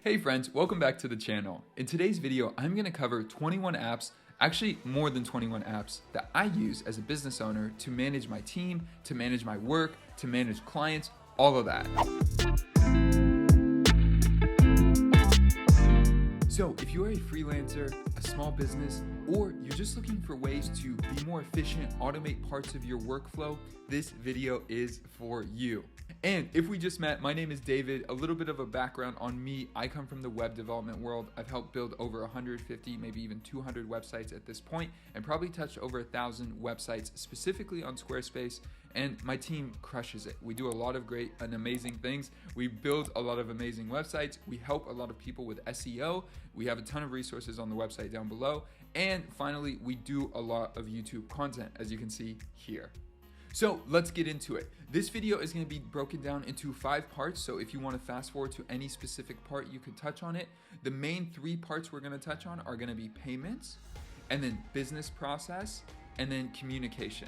Hey friends, welcome back to the channel. In today's video, I'm going to cover 21 apps, actually more than 21 apps, that I use as a business owner to manage my team, to manage my work, to manage clients, all of that. So if you are a freelancer, a small business, or you're just looking for ways to be more efficient, automate parts of your workflow, this video is for you. And if we just met, my name is David. A little bit of a background on me. I come from the web development world. I've helped build over 150, maybe even 200 websites at this point, and probably touched over 1,000 websites specifically on Squarespace. And my team crushes it. We do a lot of great and amazing things. We build a lot of amazing websites. We help a lot of people with SEO. We have a ton of resources on the website down below. And finally, we do a lot of YouTube content, as you can see here. So let's get into it. This video is going to be broken down into 5 parts. So if you want to fast forward to any specific part, you could touch on it. The main 3 parts we're going to touch on are going to be payments, and then business process, and then communication.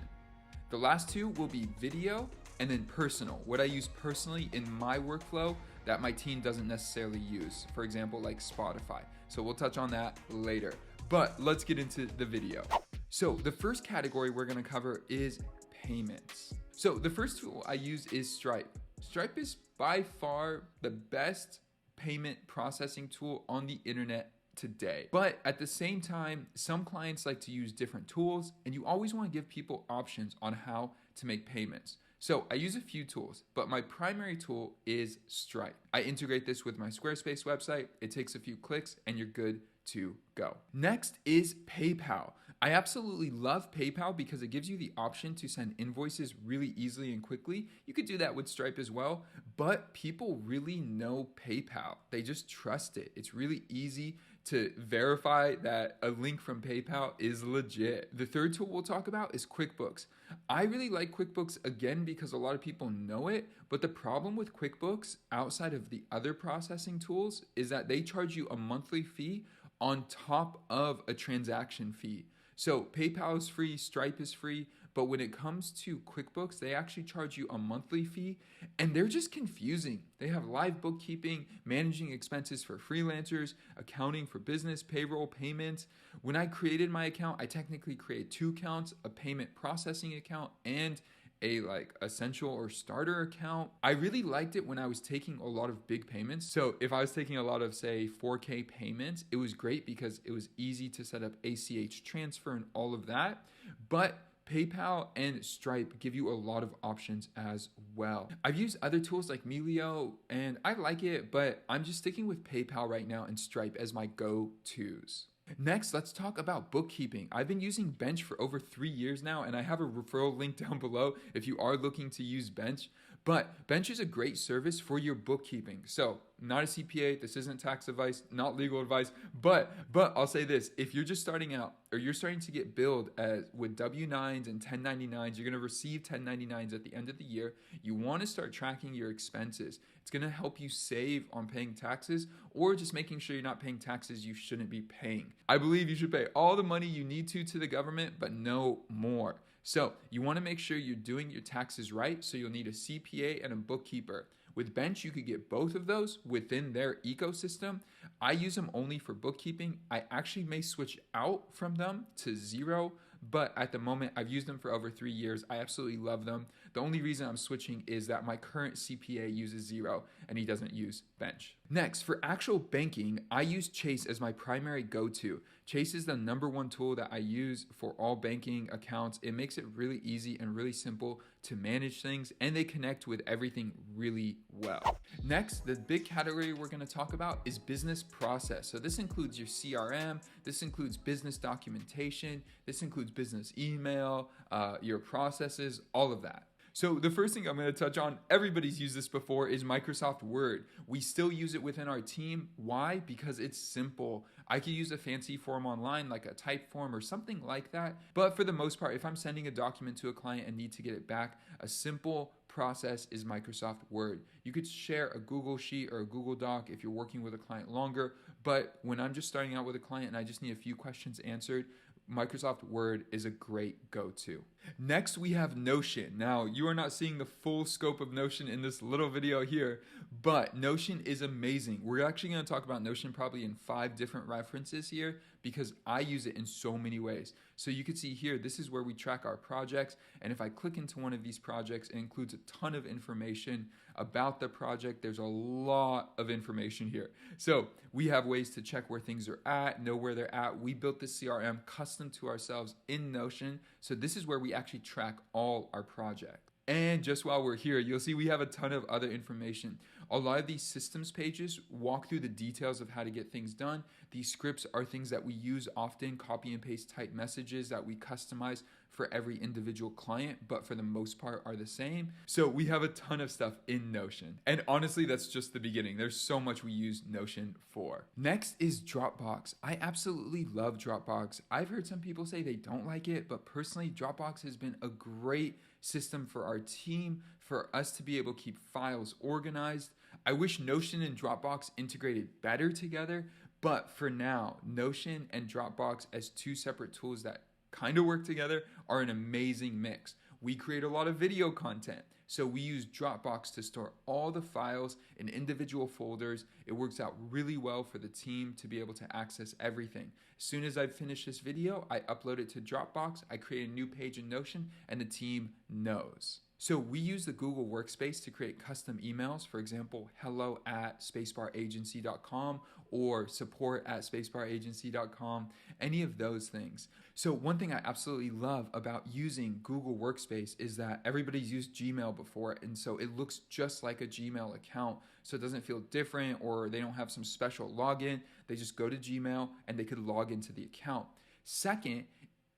The last 2 will be video and then personal, what I use personally in my workflow that my team doesn't necessarily use. For example, like Spotify. So we'll touch on that later. But let's get into the video. So the first category we're going to cover is payments. So the first tool I use is Stripe. Stripe is by far the best payment processing tool on the internet today. But at the same time, some clients like to use different tools, and you always want to give people options on how to make payments. So I use a few tools, but my primary tool is Stripe. I integrate this with my Squarespace website. It takes a few clicks and you're good to go. Next is PayPal. I absolutely love PayPal because it gives you the option to send invoices really easily and quickly. You could do that with Stripe as well, but people really know PayPal. They just trust it. It's really easy to verify that a link from PayPal is legit. The third tool we'll talk about is QuickBooks. I really like QuickBooks again because a lot of people know it, but the problem with QuickBooks outside of the other processing tools is that they charge you a monthly fee on top of a transaction fee. So PayPal is free, Stripe is free, but when it comes to QuickBooks, they actually charge you a monthly fee, and they're just confusing. They have live bookkeeping, managing expenses for freelancers, accounting for business, payroll, payments. When I created my account, I technically created 2 accounts, a payment processing account and a essential or starter account. I really liked it when I was taking a lot of big payments. So if I was taking a lot of, say, 4K payments, it was great because it was easy to set up ACH transfer and all of that. But PayPal and Stripe give you a lot of options as well. I've used other tools like Melio and I like it, but I'm just sticking with PayPal right now and Stripe as my go-tos. Next, let's talk about bookkeeping. I've been using Bench for over 3 years now, and I have a referral link down below if you are looking to use Bench. But Bench is a great service for your bookkeeping. So, not a CPA, this isn't tax advice, not legal advice, but I'll say this, if you're just starting out or you're starting to get billed with W-9s and 1099s, you're going to receive 1099s at the end of the year, you want to start tracking your expenses. It's going to help you save on paying taxes or just making sure you're not paying taxes you shouldn't be paying. I believe you should pay all the money you need to the government, but no more. So you want to make sure you're doing your taxes right, so you'll need a CPA and a bookkeeper. With Bench, you could get both of those within their ecosystem. I use them only for bookkeeping. I actually may switch out from them to Xero, but at the moment, I've used them for over 3 years. I absolutely love them. The only reason I'm switching is that my current CPA uses Xero and he doesn't use Bench. Next, for actual banking, I use Chase as my primary go-to. Chase is the #1 tool that I use for all banking accounts. It makes it really easy and really simple to manage things, and they connect with everything really well. Next, the big category we're going to talk about is business process. So this includes your CRM, this includes business documentation, this includes business email, your processes, all of that. So the first thing I'm going to touch on, everybody's used this before, is Microsoft Word. We still use it within our team. Why? Because it's simple. I could use a fancy form online like a type form or something like that. But for the most part, if I'm sending a document to a client and need to get it back, a simple process is Microsoft Word. You could share a Google Sheet or a Google Doc if you're working with a client longer. But when I'm just starting out with a client and I just need a few questions answered, Microsoft Word is a great go-to. Next, we have Notion. Now, you are not seeing the full scope of Notion in this little video here, but Notion is amazing. We're actually going to talk about Notion probably in 5 different references here because I use it in so many ways. So you can see here, this is where we track our projects. And if I click into one of these projects, it includes a ton of information about the project. There's a lot of information here. So we have ways to check where things are at, know where they're at. We built this CRM custom to ourselves in Notion. So this is where we actually track all our projects. And just while we're here, you'll see we have a ton of other information. A lot of these systems pages walk through the details of how to get things done. These scripts are things that we use often, copy and paste type messages that we customize for every individual client, but for the most part are the same. So we have a ton of stuff in Notion. And honestly, that's just the beginning. There's so much we use Notion for. Next is Dropbox. I absolutely love Dropbox. I've heard some people say they don't like it, but personally, Dropbox has been a great system for our team, for us to be able to keep files organized. I wish Notion and Dropbox integrated better together, but for now, Notion and Dropbox as 2 separate tools that kind of work together are an amazing mix. We create a lot of video content, so we use Dropbox to store all the files in individual folders. It works out really well for the team to be able to access everything. As soon as I finish this video, I upload it to Dropbox, I create a new page in Notion, and the team knows. So we use the Google Workspace to create custom emails, for example, hello@spacebaragency.com or support@spacebaragency.com, any of those things. So one thing I absolutely love about using Google Workspace is that everybody's used Gmail before, and so it looks just like a Gmail account, so it doesn't feel different or they don't have some special login. They just go to Gmail and they could log into the account. Second,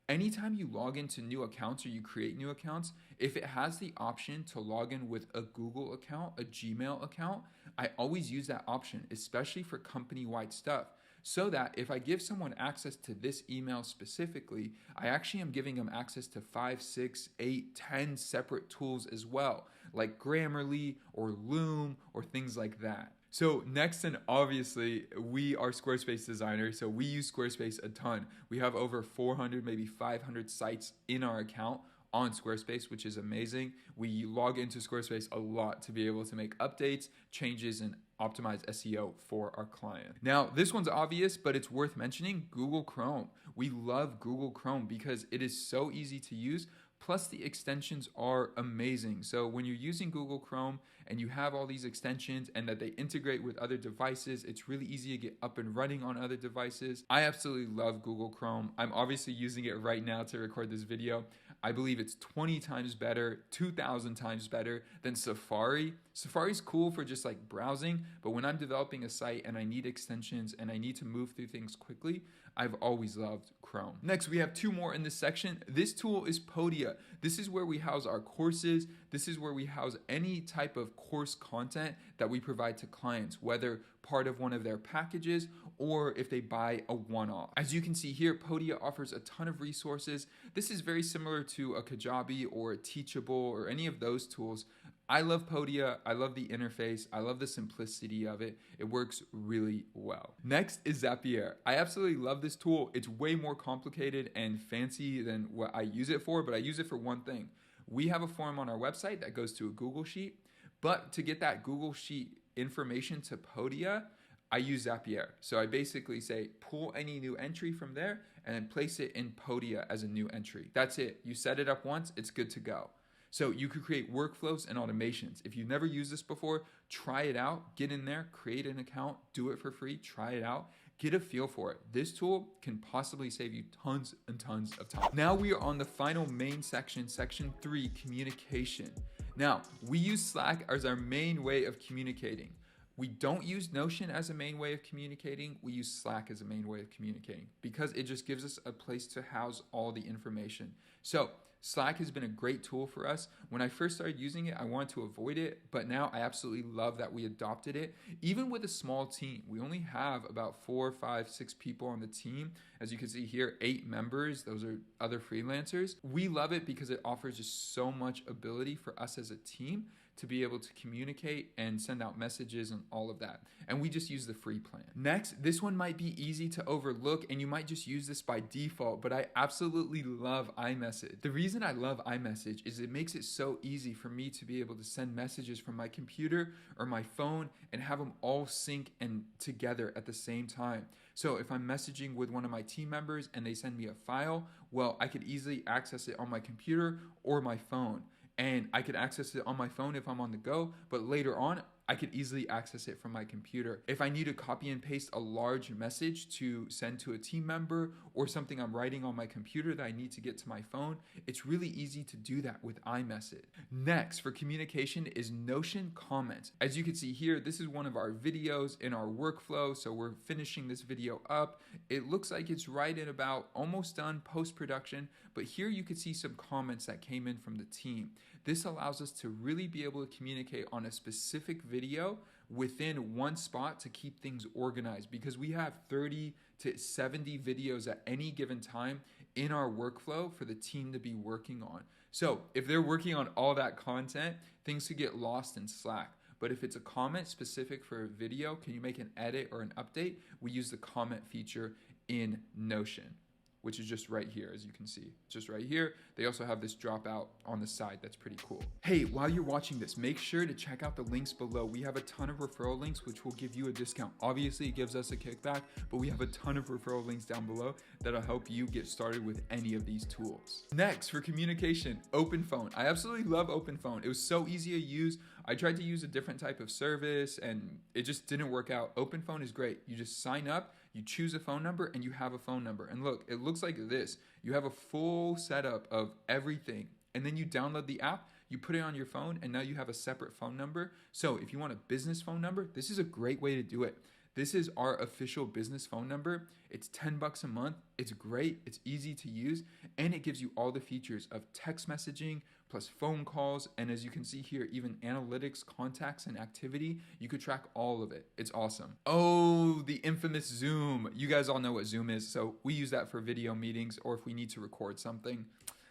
anytime you log into new accounts or you create new accounts, if it has the option to log in with a Google account, a Gmail account, I always use that option, especially for company-wide stuff, so that if I give someone access to this email specifically, I actually am giving them access to 5, 6, 8, 10 separate tools as well, like Grammarly or Loom or things like that. So next, and obviously, we are Squarespace designers, so we use Squarespace a ton. We have over 400, maybe 500 sites in our account on Squarespace, which is amazing. We log into Squarespace a lot to be able to make updates, changes, and optimize SEO for our client. Now, this one's obvious, but it's worth mentioning, Google Chrome. We love Google Chrome because it is so easy to use. Plus the extensions are amazing. So when you're using Google Chrome and you have all these extensions and that they integrate with other devices, it's really easy to get up and running on other devices. I absolutely love Google Chrome. I'm obviously using it right now to record this video. I believe it's 20 times better, 2,000 times better than Safari. Safari's cool for just like browsing, but when I'm developing a site and I need extensions and I need to move through things quickly, I've always loved Chrome. Next, we have 2 more in this section. This tool is Podia. This is where we house our courses. This is where we house any type of course content that we provide to clients, whether part of one of their packages or if they buy a one-off. As you can see here, Podia offers a ton of resources. This is very similar to a Kajabi or a Teachable or any of those tools. I love Podia. I love the interface. I love the simplicity of it. It works really well. Next is Zapier. I absolutely love this tool. It's way more complicated and fancy than what I use it for, but I use it for one thing. We have a form on our website that goes to a Google Sheet, but to get that Google Sheet information to Podia, I use Zapier. So I basically say, pull any new entry from there and then place it in Podia as a new entry. That's it. You set it up once, it's good to go. So you could create workflows and automations. If you've never used this before, try it out, get in there, create an account, do it for free, try it out, get a feel for it. This tool can possibly save you tons and tons of time. Now we are on the final main section, section 3, communication. Now, we use Slack as our main way of communicating. We don't use Notion as a main way of communicating. We use Slack as a main way of communicating because it just gives us a place to house all the information. So Slack has been a great tool for us. When I first started using it, I wanted to avoid it, but now I absolutely love that we adopted it. Even with a small team, we only have about 4, 5, 6 people on the team. As you can see here, 8 members. Those are other freelancers. We love it because it offers just so much ability for us as a team to be able to communicate and send out messages and all of that. And we just use the free plan. Next, this one might be easy to overlook and you might just use this by default, but I absolutely love iMessage. The reason I love iMessage is it makes it so easy for me to be able to send messages from my computer or my phone and have them all sync and together at the same time. So if I'm messaging with one of my team members and they send me a file, well, I could easily access it on my computer or my phone. And I could access it on my phone if I'm on the go, but later on, I could easily access it from my computer. If I need to copy and paste a large message to send to a team member or something I'm writing on my computer that I need to get to my phone, it's really easy to do that with iMessage. Next, for communication is Notion comments. As you can see here, this is one of our videos in our workflow. So we're finishing this video up. It looks like it's right at about almost done post-production, but here you can see some comments that came in from the team. This allows us to really be able to communicate on a specific video within one spot to keep things organized, because we have 30 to 70 videos at any given time in our workflow for the team to be working on. So if they're working on all that content, things could get lost in Slack. But if it's a comment specific for a video, can you make an edit or an update? We use the comment feature in Notion, which is just right here, as you can see, just right here. They also have this dropout on the side that's pretty cool. Hey, while you're watching this, make sure to check out the links below. We have a ton of referral links, which will give you a discount. Obviously, it gives us a kickback, but we have a ton of referral links down below that'll help you get started with any of these tools. Next, for communication, OpenPhone. I absolutely love OpenPhone. It was so easy to use. I tried to use a different type of service and it just didn't work out. OpenPhone is great. You just sign up, you choose a phone number, and you have a phone number. And look, it looks like this. You have a full setup of everything. And then you download the app, you put it on your phone, and now you have a separate phone number. So if you want a business phone number, this is a great way to do it. This is our official business phone number. It's $10 a month. It's great. It's easy to use. And it gives you all the features of text messaging plus phone calls. And as you can see here, even analytics, contacts, and activity, you could track all of it. It's awesome. Oh, the infamous Zoom. You guys all know what Zoom is. So we use that for video meetings or if we need to record something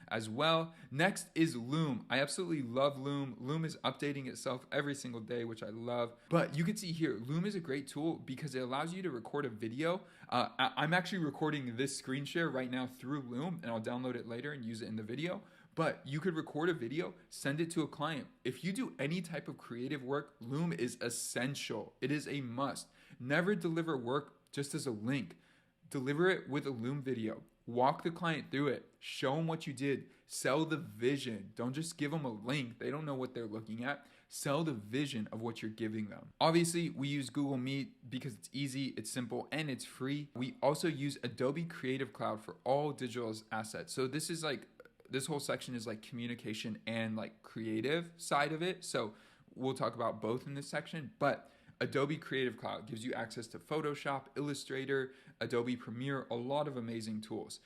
as well. Next is Loom. I absolutely love Loom. Loom is updating itself every single day, which I love. But you can see here, Loom is a great tool because it allows you to record a video. I'm actually recording this screen share right now through Loom, and I'll download it later and use it in the video. But you could record a video, send it to a client. If you do any type of creative work, Loom is essential. It is a must. Never deliver work just as a link. Deliver it with a Loom video. Walk the client through it. Show them what you did. Sell the vision. Don't just give them a link. They don't know what they're looking at. Sell the vision of what you're giving them. Obviously, we use Google Meet because it's easy, it's simple, and it's free. We also use Adobe Creative Cloud for all digital assets. So this whole section is like communication and like creative side of it. So we'll talk about both in this section, but Adobe Creative Cloud gives you access to Photoshop, Illustrator, Adobe Premiere, a lot of amazing tools.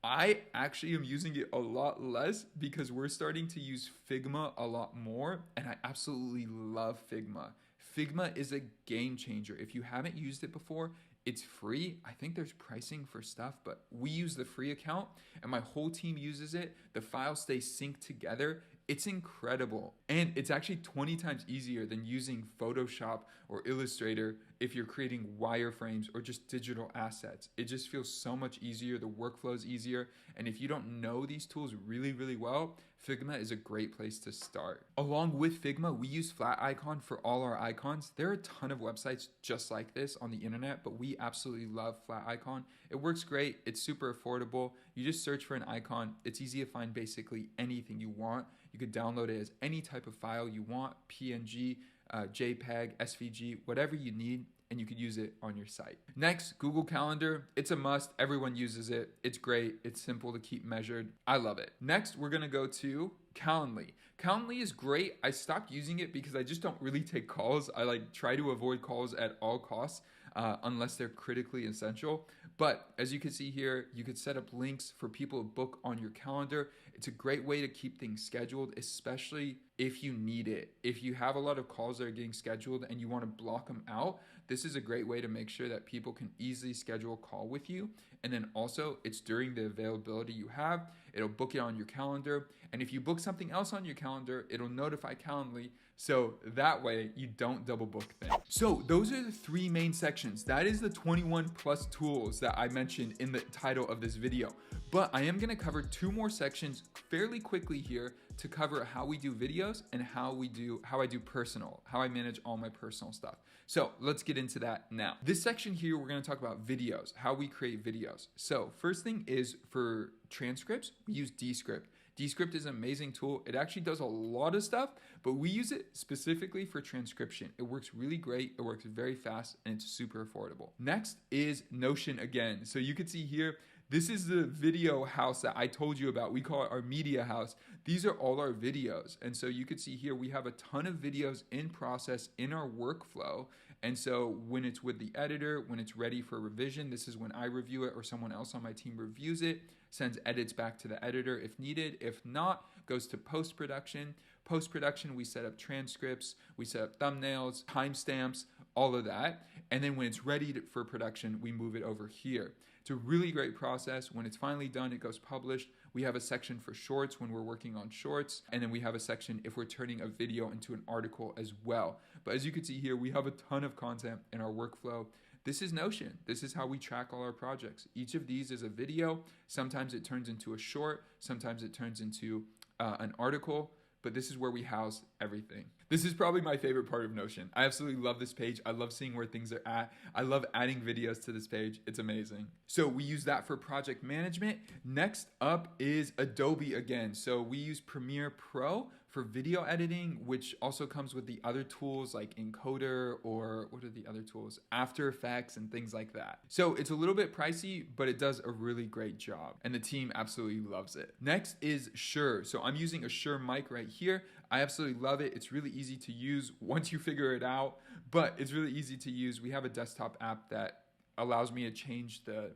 I actually am using it a lot less because we're starting to use Figma a lot more, and I absolutely love Figma. Figma is a game changer. If you haven't used it before, it's free. I think there's pricing for stuff, but we use the free account and my whole team uses it. The files stay synced together. It's incredible. And it's actually 20 times easier than using Photoshop or Illustrator if you're creating wireframes or just digital assets. It just feels so much easier. The workflow is easier. And if you don't know these tools really, really well, Figma is a great place to start. Along with Figma, we use Flat Icon for all our icons. There are a ton of websites just like this on the internet, but we absolutely love Flat Icon. It works great. It's super affordable. You just search for an icon. It's easy to find basically anything you want. You could download it as any type of file you want, PNG, JPEG, SVG, whatever you need, and you could use it on your site. Next, Google Calendar. It's a must. Everyone uses it. It's great. It's simple to keep measured. I love it. Next, we're gonna go to Calendly. Calendly is great. I stopped using it because I just don't really take calls. I try to avoid calls at all costs unless they're critically essential. But as you can see here, you could set up links for people to book on your calendar. It's a great way to keep things scheduled, especially if you need it. If you have a lot of calls that are getting scheduled and you want to block them out, this is a great way to make sure that people can easily schedule a call with you. And then also it's during the availability you have. It'll book it on your calendar. And if you book something else on your calendar, it'll notify Calendly So that way you don't double book things. So those are the 3 main sections. That is the 21 plus tools that I mentioned in the title of this video. But I am gonna cover 2 more sections fairly quickly here to cover how we do videos and how I do personal, how I manage all my personal stuff. So let's get into that now. This section here, we're gonna talk about videos, how we create videos. So first thing is for transcripts, we use Descript. Descript is an amazing tool. It actually does a lot of stuff, but we use it specifically for transcription. It works really great, it works very fast, and it's super affordable. Next is Notion again. So you can see here, this is the video house that I told you about. We call it our media house. These are all our videos. And so you can see here, we have a ton of videos in process in our workflow. And so when it's with the editor, when it's ready for revision, this is when I review it or someone else on my team reviews it, sends edits back to the editor if needed. If not, goes to post-production. Post-production, we set up transcripts, we set up thumbnails, timestamps, all of that. And then when it's ready for production, we move it over here. It's a really great process. When it's finally done, it goes published. We have a section for shorts when we're working on shorts. And then we have a section if we're turning a video into an article as well. But as you can see here, we have a ton of content in our workflow. This is Notion. This is how we track all our projects. Each of these is a video. Sometimes it turns into a short. Sometimes it turns into an article. But this is where we house everything. This is probably my favorite part of Notion. I absolutely love this page. I love seeing where things are at. I love adding videos to this page. It's amazing. So we use that for project management. Next up is Adobe again. So we use Premiere Pro for video editing, which also comes with the other tools like Encoder or what are the other tools? After Effects and things like that. So it's a little bit pricey, but it does a really great job and the team absolutely loves it. Next is Shure. So I'm using a Shure mic right here. I absolutely love it. It's really easy to use once you figure it out, but it's really easy to use. We have a desktop app that allows me to change the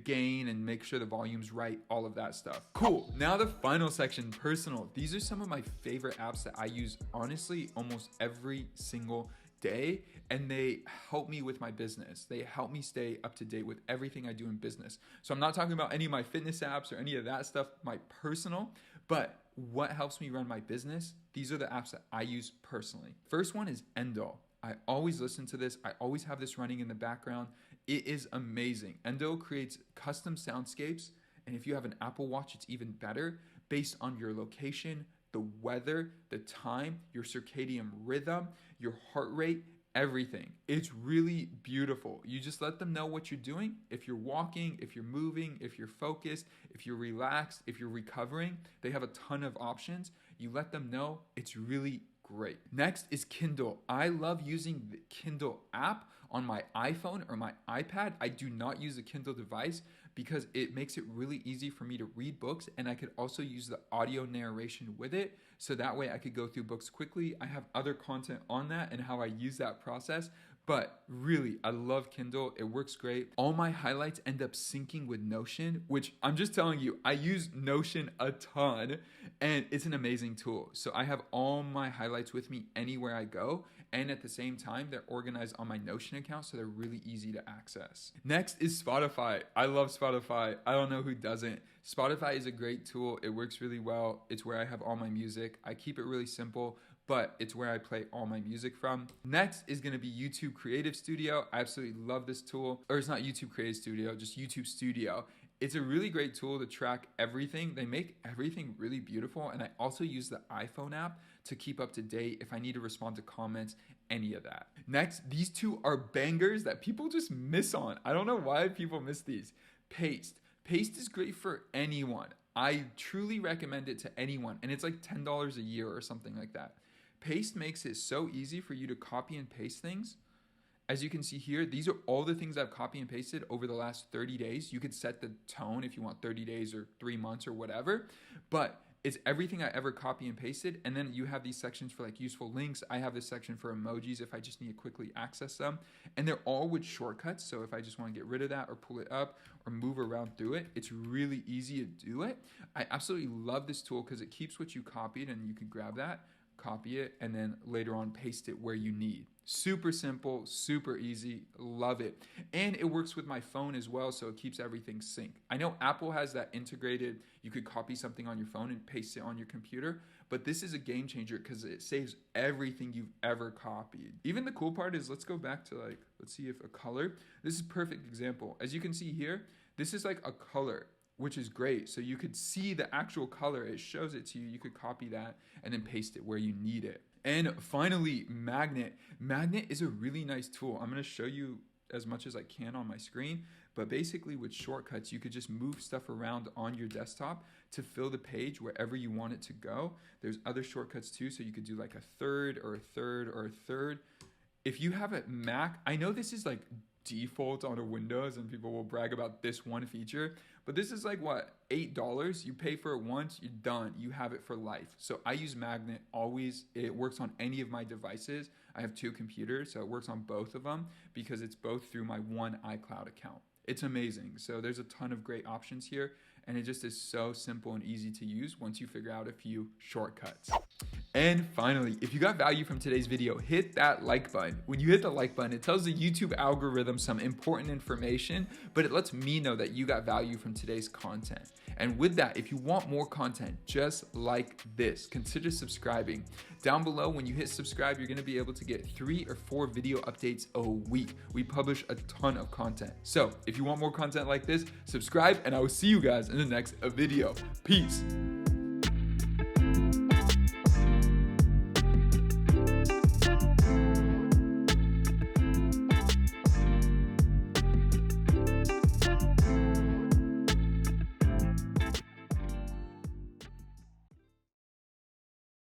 gain and make sure the volume's right, all of that stuff. Cool, now the final section, personal. These are some of my favorite apps that I use honestly almost every single day, and they help me with my business. They help me stay up to date with everything I do in business. So I'm not talking about any of my fitness apps or any of that stuff, my personal, but what helps me run my business, these are the apps that I use personally. First one is Endel. I always listen to this. I always have this running in the background. It is amazing. Endel creates custom soundscapes, and if you have an Apple Watch, it's even better, based on your location, the weather, the time, your circadian rhythm, your heart rate, everything. It's really beautiful. You just let them know what you're doing. If you're walking, if you're moving, if you're focused, if you're relaxed, if you're recovering, they have a ton of options. You let them know. It's really great. Next is Kindle. I love using the Kindle app on my iPhone or my iPad. I do not use a Kindle device because it makes it really easy for me to read books, and I could also use the audio narration with it, so that way I could go through books quickly. I have other content on that and how I use that process, but really, I love Kindle. It works great. All my highlights end up syncing with Notion, which I'm just telling you, I use Notion a ton, and it's an amazing tool. So I have all my highlights with me anywhere I go, and at the same time, they're organized on my Notion account, so they're really easy to access. Next is Spotify. I love Spotify. I don't know who doesn't. Spotify is a great tool. It works really well. It's where I have all my music. I keep it really simple, but it's where I play all my music from. Next is gonna be YouTube Creative Studio. I absolutely love this tool. Or it's not YouTube Creative Studio, just YouTube Studio. It's a really great tool to track everything. They make everything really beautiful, and I also use the iPhone app to keep up to date if I need to respond to comments, any of that. Next, these two are bangers that people just miss on. I don't know why people miss these. Paste. Paste is great for anyone. I truly recommend it to anyone, and it's like $10 a year or something like that. Paste makes it so easy for you to copy and paste things. As you can see here, these are all the things I've copy and pasted over the last 30 days. You could set the tone if you want 30 days or 3 months or whatever, but it's everything I ever copy and pasted. And then you have these sections for like useful links. I have this section for emojis if I just need to quickly access them. And they're all with shortcuts. So if I just want to get rid of that or pull it up or move around through it, it's really easy to do it. I absolutely love this tool because it keeps what you copied and you can grab that. copy it, and then later on paste it where you need. Super simple, super easy, love it. And it works with my phone as well, so it keeps everything synced. I know Apple has that integrated, you could copy something on your phone and paste it on your computer, but this is a game changer because it saves everything you've ever copied. Even the cool part is, let's go back to like, let's see if a color, this is a perfect example. As you can see here, this is like a color, which is great. So you could see the actual color, it shows it to you. You could copy that and then paste it where you need it. And finally, Magnet. Magnet is a really nice tool. I'm gonna show you as much as I can on my screen, but basically with shortcuts, you could just move stuff around on your desktop to fill the page wherever you want it to go. There's other shortcuts too, so you could do like a third or a third or a third. If you have a Mac, I know this is like default on a Windows and people will brag about this one feature, but this is like what, $8? You pay for it once, you're done, you have it for life. So I use Magnet always. It works on any of my devices. I have 2 computers, so it works on both of them because it's both through my one iCloud account. It's amazing. So there's a ton of great options here, and it just is so simple and easy to use once you figure out a few shortcuts. And finally, if you got value from today's video, hit that like button. When you hit the like button, it tells the YouTube algorithm some important information, but it lets me know that you got value from today's content. And with that, if you want more content just like this, consider subscribing. Down below, when you hit subscribe, you're gonna be able to get 3 or 4 video updates a week. We publish a ton of content. So if you want more content like this, subscribe, and I will see you guys in the next video. Peace.